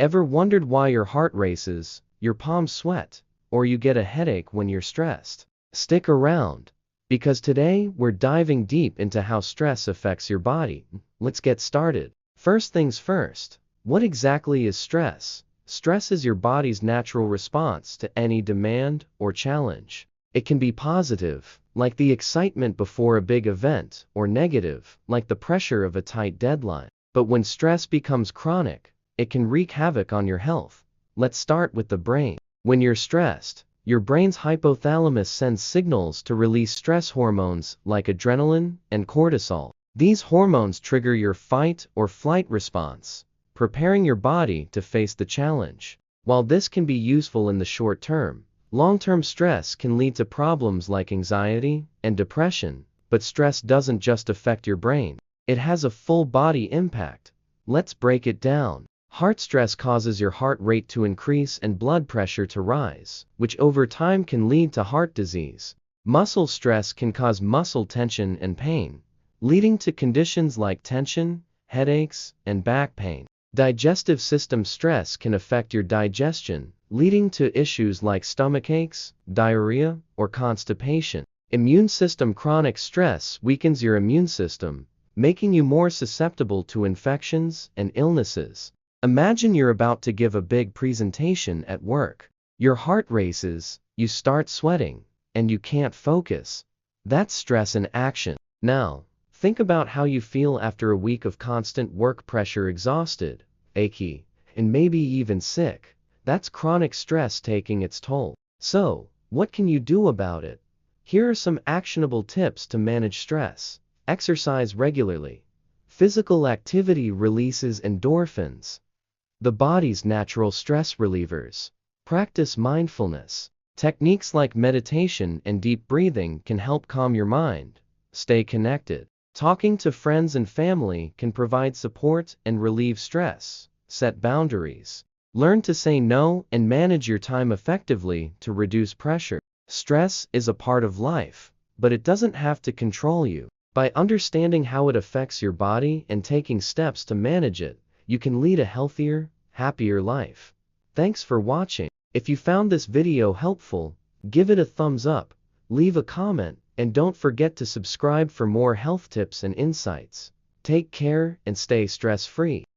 Ever wondered why your heart races, your palms sweat, or you get a headache when you're stressed? Stick around, because today we're diving deep into how stress affects your body. Let's get started. First things first, what exactly is stress? Stress is your body's natural response to any demand or challenge. It can be positive, like the excitement before a big event, or negative, like the pressure of a tight deadline. But when stress becomes chronic, it can wreak havoc on your health. Let's start with the brain. When you're stressed, your brain's hypothalamus sends signals to release stress hormones like adrenaline and cortisol. These hormones trigger your fight or flight response, preparing your body to face the challenge. While this can be useful in the short term, long-term stress can lead to problems like anxiety and depression. But stress doesn't just affect your brain, it has a full body impact. Let's break it down. Heart stress causes your heart rate to increase and blood pressure to rise, which over time can lead to heart disease. Muscle stress can cause muscle tension and pain, leading to conditions like tension, headaches, and back pain. Digestive system stress can affect your digestion, leading to issues like stomach aches, diarrhea, or constipation. Immune system chronic stress weakens your immune system, making you more susceptible to infections and illnesses. Imagine you're about to give a big presentation at work. Your heart races, you start sweating, and you can't focus. That's stress in action. Now, think about how you feel after a week of constant work pressure, exhausted, achy, and maybe even sick. That's chronic stress taking its toll. So, what can you do about it? Here are some actionable tips to manage stress. Exercise regularly. Physical activity releases endorphins, the body's natural stress relievers. Practice mindfulness. Techniques like meditation and deep breathing can help calm your mind. Stay connected. Talking to friends and family can provide support and relieve stress. Set boundaries. Learn to say no and manage your time effectively to reduce pressure. Stress is a part of life, but it doesn't have to control you. By understanding how it affects your body and taking steps to manage it, you can lead a healthier, happier life. Thanks for watching. If you found this video helpful, give it a thumbs up, leave a comment, and don't forget to subscribe for more health tips and insights. Take care and stay stress-free.